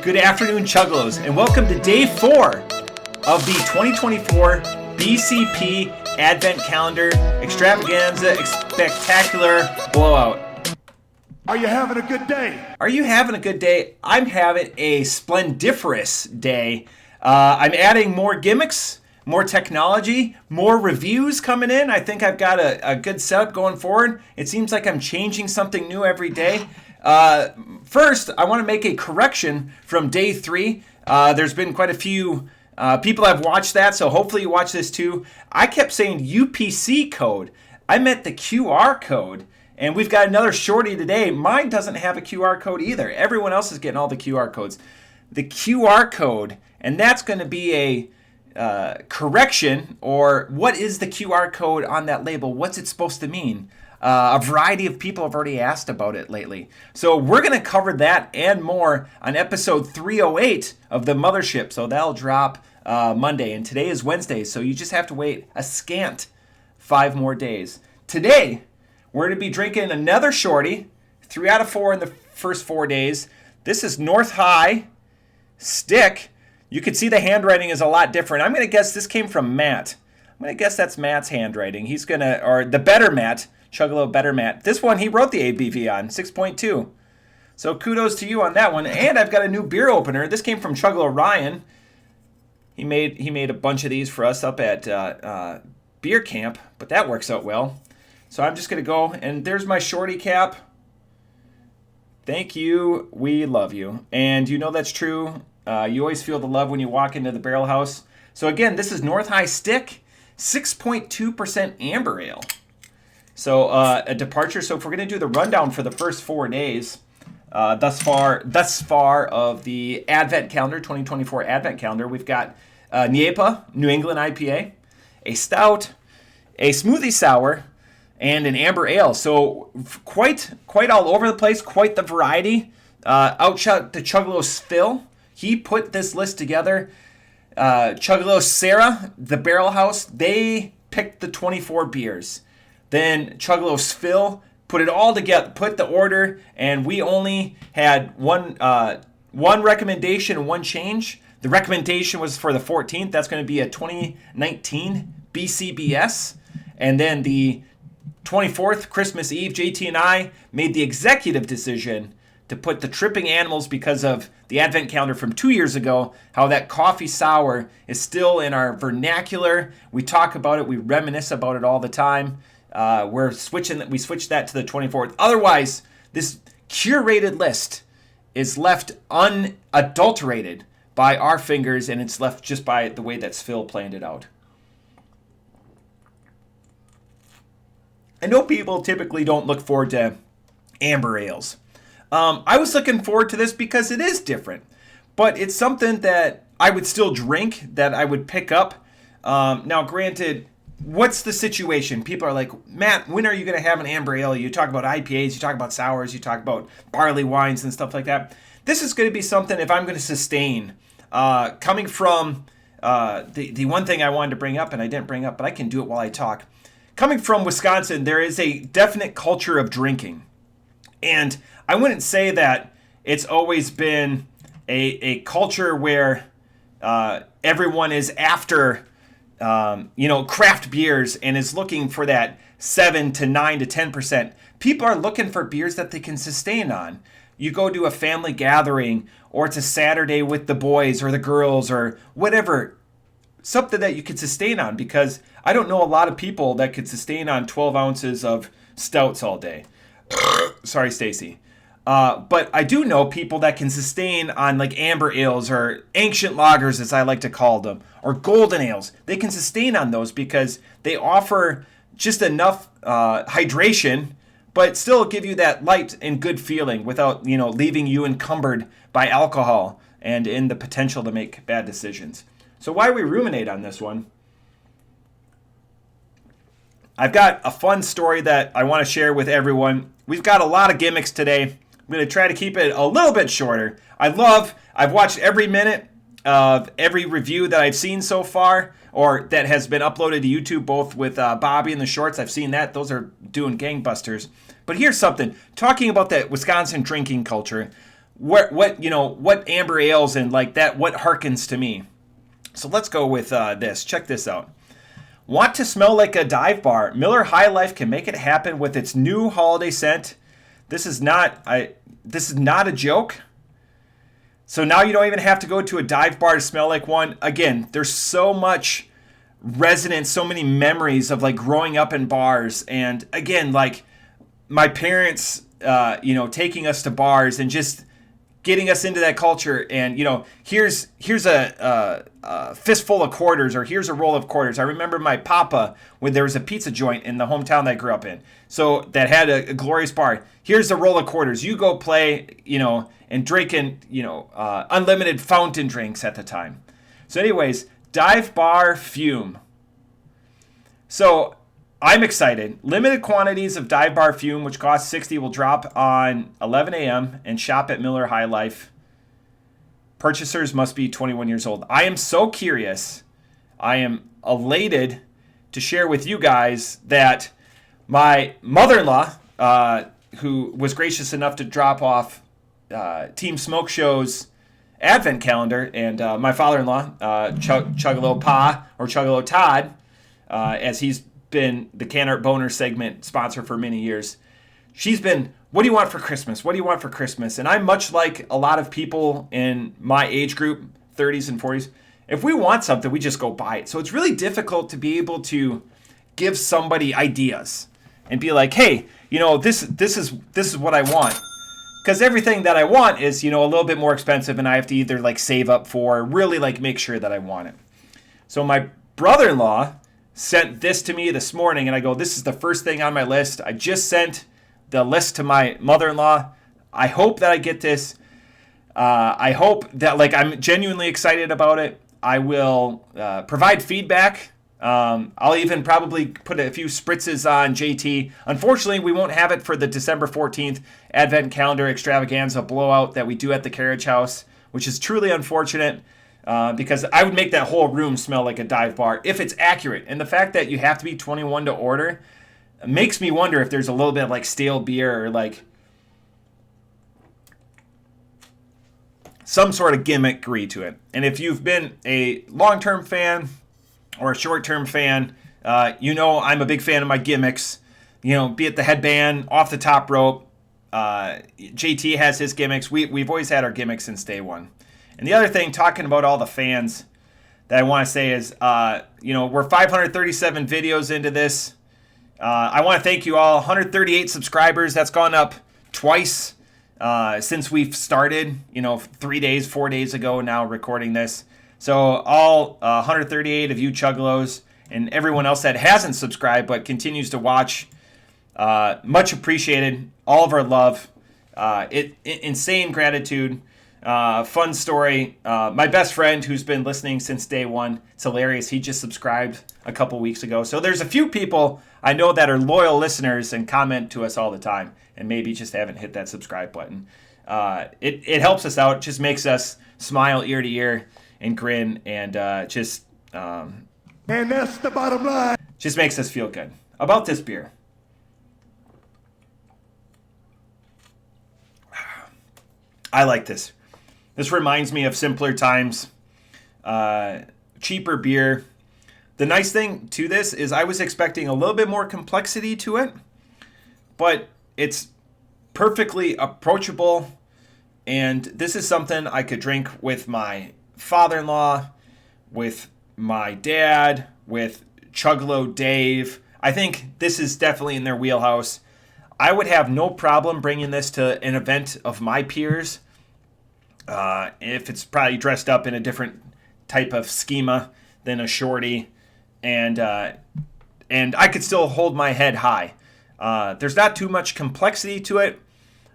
Good afternoon, Chuggalos, and welcome to day 4 of the 2024 BCP Advent Calendar Extravaganza Spectacular Blowout. Are you having a good day? Are you having a good day? I'm having a splendiferous day. I'm adding more gimmicks, more technology, more reviews coming in. I think I've got a good setup going forward. It seems like I'm changing something new every day. First, I want to make a correction from day 3. There's been quite a few people have watched that, so hopefully you watch this too. I kept saying UPC code. I meant the QR code. And we've got another shorty today. Mine doesn't have a QR code either. Everyone else is getting all the QR codes. The QR code, and that's going to be a correction, or what is the QR code on that label? What's it supposed to mean? A variety of people have already asked about it lately. So we're going to cover that and more on episode 308 of the Mothership. So that'll drop Monday, and today is Wednesday. So you just have to wait a scant 5 more days. Today, we're going to be drinking another shorty, 3 out of 4 in the first 4 days. This is North High Stick. You can see the handwriting is a lot different. I'm going to guess this came from Matt. I'm going to guess that's Matt's handwriting. He's going to, or the better Matt, Chuggalo Better Matt. This one he wrote the ABV on, 6.2. So kudos to you on that one. And I've got a new beer opener. This came from Chuggalo Ryan. He made a bunch of these for us up at beer camp, but that works out well. So I'm just going to go, and there's my shorty cap. Thank you. We love you. And you know that's true. You always feel the love when you walk into the barrel house. So again, this is North High Stick, 6.2% amber ale. So a departure. So if we're going to do the rundown for the first 4 days, thus far of the Advent Calendar, 2024 Advent Calendar, we've got Niepa, New England IPA, a stout, a smoothie sour, and an amber ale. So quite all over the place, quite the variety. Outshout to Chuggalos Phil. He put this list together. Chuggalos Sarah, the barrel house, they picked the 24 beers. Then Chuggalos Phil put it all together, put the order, and we only had one recommendation and one change. The recommendation was for the 14th. That's going to be a 2019 BCBS. And then the 24th, Christmas Eve, JT and I made the executive decision to put the tripping animals because of the Advent Calendar from 2 years ago, how that coffee sour is still in our vernacular. We talk about it. We reminisce about it all the time. We switched that to the 24th. Otherwise, this curated list is left unadulterated by our fingers, and it's left just by the way that Phil planned it out. I know people typically don't look forward to amber ales. I was looking forward to this because it is different, but it's something that I would still drink, that I would pick up. Now, granted, what's the situation? People are like, Matt, when are you going to have an amber ale? You talk about IPAs, you talk about sours, you talk about barley wines and stuff like that. This is going to be something if I'm going to sustain. Coming from the one thing I wanted to bring up, and I didn't bring up, but I can do it while I talk. Coming from Wisconsin, there is a definite culture of drinking. And I wouldn't say that it's always been a culture where everyone is after craft beers and is looking for that 7 to 9 to 10%. People are looking for beers that they can sustain on. You go to a family gathering, or it's a Saturday with the boys or the girls or whatever, something that you could sustain on, because I don't know a lot of people that could sustain on 12 ounces of stouts all day. Sorry, Stacy. But I do know people that can sustain on like amber ales or ancient lagers, as I like to call them, or golden ales. They can sustain on those because they offer just enough hydration, but still give you that light and good feeling without, leaving you encumbered by alcohol and in the potential to make bad decisions. So why we ruminate on this one? I've got a fun story that I want to share with everyone. We've got a lot of gimmicks today. I'm going to try to keep it a little bit shorter. I've watched every minute of every review that I've seen so far, or that has been uploaded to YouTube, both with Bobby and the shorts. I've seen that. Those are doing gangbusters. But here's something. Talking about that Wisconsin drinking culture, what amber ales and like that, what harkens to me. So let's go with this. Check this out. Want to smell like a dive bar? Miller High Life can make it happen with its new holiday scent. This is not a joke. So now you don't even have to go to a dive bar to smell like one. Again, there's so much resonance, so many memories of like growing up in bars, and again, like my parents, taking us to bars and just getting us into that culture. And here's a fistful of quarters, or here's a roll of quarters. I remember my papa when there was a pizza joint in the hometown that I grew up in, so that had a glorious bar. Here's a roll of quarters. You go play, and drinking, unlimited fountain drinks at the time. So, anyways, Dive Bar Fume. So I'm excited. Limited quantities of Dive Bar Fume, which costs $60, will drop on 11 a.m. and shop at Miller High Life. Purchasers must be 21 years old. I am so curious. I am elated to share with you guys that my mother-in-law, who was gracious enough to drop off Team Smokeshow's advent calendar, and my father-in-law, Chuggalo Pa, or Chuggalo Todd, as he's been the Can Art Boner segment sponsor for many years. She's been, what do you want for Christmas? What do you want for Christmas? And I'm much like a lot of people in my age group, 30s and 40s. If we want something, we just go buy it. So it's really difficult to be able to give somebody ideas and be like, hey, this is what I want. Because everything that I want is, a little bit more expensive, and I have to either like save up for, or really like make sure that I want it. So my brother-in-law sent this to me this morning, and I go, this is the first thing on my list. I just sent the list to my mother-in-law. I hope that I get this. I hope that I'm genuinely excited about it. I will provide feedback. I'll even probably put a few spritzes on JT. Unfortunately, we won't have it for the December 14th Advent Calendar Extravaganza blowout that we do at the Carriage House, which is truly unfortunate because I would make that whole room smell like a dive bar if it's accurate. And the fact that you have to be 21 to order makes me wonder if there's a little bit of like stale beer or like some sort of gimmickry to it. And if you've been a long-term fan or a short-term fan, I'm a big fan of my gimmicks. Be it the headband, off the top rope. JT has his gimmicks. We've always had our gimmicks since day one. And the other thing, talking about all the fans, that I want to say is, we're 537 videos into this. I want to thank you all. 138 subscribers. That's gone up twice since we've started, 4 days ago now recording this. So all 138 of you Chuggalos and everyone else that hasn't subscribed but continues to watch, much appreciated. All of our love. Insane gratitude. Fun story. My best friend who's been listening since day one, it's hilarious. He just subscribed a couple weeks ago. So there's a few people I know that are loyal listeners and comment to us all the time and maybe just haven't hit that subscribe button. It helps us out. It just makes us smile ear to ear and grin, and and that's the bottom line. Just makes us feel good about this beer. I like this. This reminds me of simpler times, cheaper beer. The nice thing to this is I was expecting a little bit more complexity to it, but it's perfectly approachable, and this is something I could drink with my father-in-law, with my dad, with Chuggalo Dave. I think this is definitely in their wheelhouse. I would have no problem bringing this to an event of my peers if it's probably dressed up in a different type of schema than a shorty, and I could still hold my head high. There's not too much complexity to it.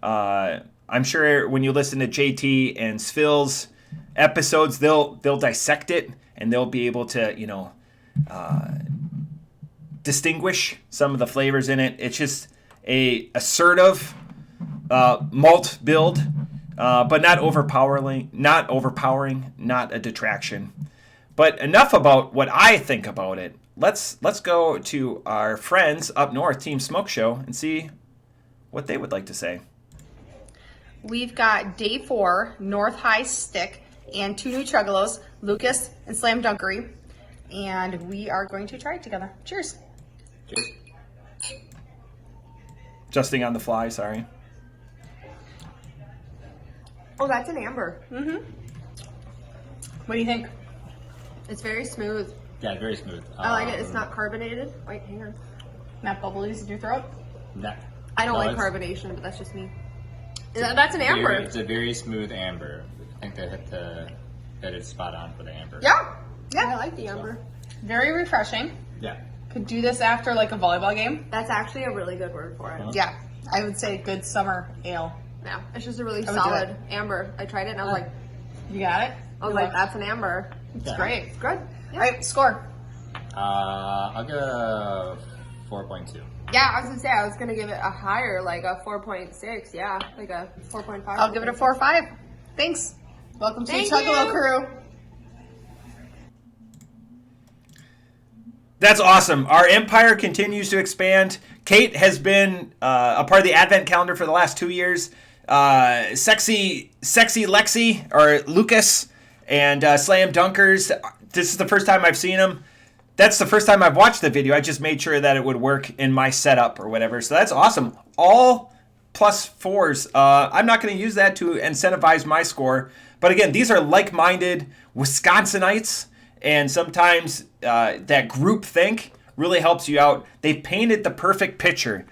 I'm sure when you listen to JT and Sphil's episodes, they'll dissect it and they'll be able to distinguish some of the flavors in it. It's just a assertive malt build, but not overpowering, not a detraction. But enough about what I think about it. Let's go to our friends up north, Team Smokeshow, and see what they would like to say. we've got day 4, North High Stick, and 2 new Chuggalos, Lucas and Slam Dunkery. And we are going to try it together. Cheers. Cheers. Adjusting on the fly, sorry. Oh, that's an amber. Mm-hmm. What do you think? It's very smooth. Yeah, very smooth. I like it. It's not carbonated. Wait, hang on. Not bubblies in your throat? No. I don't No, like it's- carbonation, but that's just me. That's an amber. It's a very smooth amber. I think they hit it spot on for the amber. Yeah. Yeah. I like the amber. Very refreshing. Yeah. Could do this after like a volleyball game. That's actually a really good word for it. Uh-huh. Yeah. I would say good summer ale. Yeah, it's just a really I would do solid it. amber. I tried it and I was like, You got it? that's an amber. It's Yeah. great. It's good. All right, score. I'll give it a 4.2. Yeah, I was gonna say I was gonna give it a higher, like a 4.6. Yeah, like a 4.5. I'll give it a 4 or 5. Thanks. Welcome to Thank the Chuggalo you. crew. That's awesome. Our empire continues to expand. Kate has been a part of the Advent calendar for the last 2 years. Sexy Lexi or Lucas and Slam Dunkers. This is the first time I've seen them. That's the first time I've watched the video. I just made sure that it would work in my setup or whatever. So that's awesome. All +4s. I'm not going to use that to incentivize my score. But again, these are like-minded Wisconsinites. And sometimes that group think really helps you out. They've painted the perfect picture,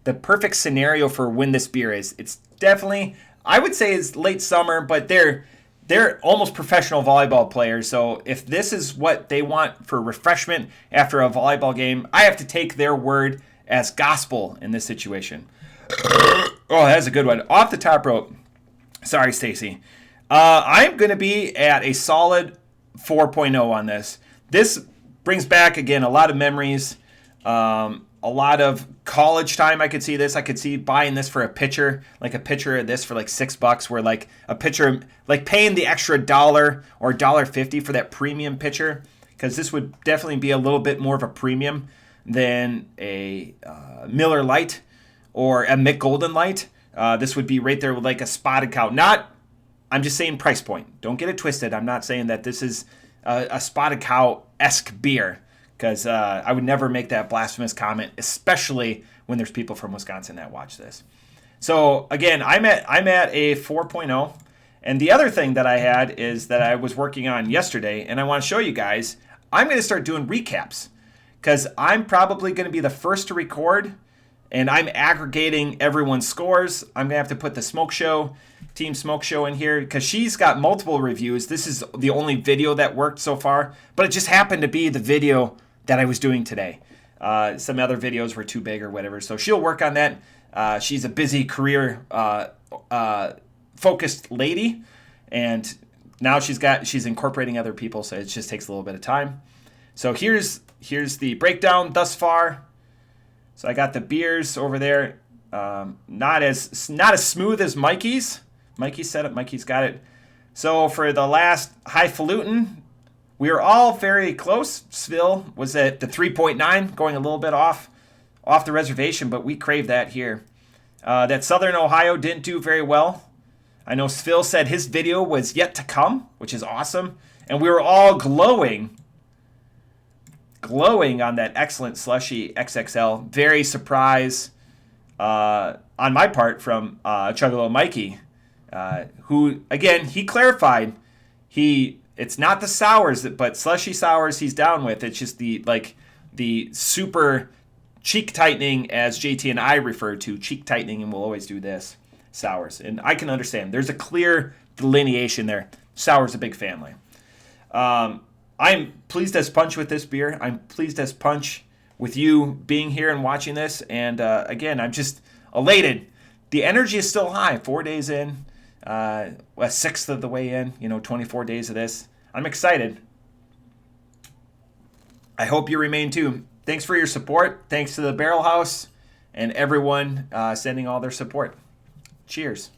the perfect scenario for when this beer is. It's definitely, I would say it's late summer, but they're almost professional volleyball players. So if this is what they want for refreshment after a volleyball game, I have to take their word as gospel in this situation. Oh, that's a good one. Off the top rope. Sorry, Stacy. I'm going to be at a solid 4.0 on this. This brings back, again, a lot of memories, a lot of college time. I could see this. I could see buying this for a pitcher, like a pitcher of this for like $6, where like a pitcher, like paying the extra $1 or $1.50 for that premium pitcher, because this would definitely be a little bit more of a premium than a Miller Lite or a Mick Golden Light. This would be right there with like a Spotted Cow. I'm just saying price point. Don't get it twisted. I'm not saying that this is a Spotted Cow-esque beer, because I would never make that blasphemous comment, especially when there's people from Wisconsin that watch this. So again, I'm at a 4.0. And the other thing that I had is that I was working on yesterday, and I want to show you guys. I'm going to start doing recaps, because I'm probably going to be the first to record, and I'm aggregating everyone's scores. I'm going to have to put the Team Smokeshow in here, because she's got multiple reviews. This is the only video that worked so far, but it just happened to be the video that I was doing today. Some other videos were too big or whatever, so she'll work on that. She's a busy career focused lady, and now she's incorporating other people, so it just takes a little bit of time. So here's the breakdown thus far. So I got the beers over there, not as smooth as Mikey's. Mikey's set up. Mikey's got it. So for the last highfalutin, we were all very close. Sville was at the 3.9, going a little bit off the reservation, but we crave that here. That Southern Ohio didn't do very well. I know Sville said his video was yet to come, which is awesome. And we were all glowing on that excellent slushy XXL. Very surprised on my part from Chuggalo Mikey, who, again, he clarified it's not the sours, but slushy sours he's down with. It's just the super cheek tightening, as JT and I refer to, cheek tightening, and we'll always do this, sours. And I can understand. There's a clear delineation there. Sour's a big family. I'm pleased as punch with this beer. I'm pleased as punch with you being here and watching this. And again, I'm just elated. The energy is still high. 4 days in, a sixth of the way in, 24 days of this. I'm excited. I hope you remain too. Thanks for your support. Thanks to the Barrel House and everyone sending all their support. Cheers.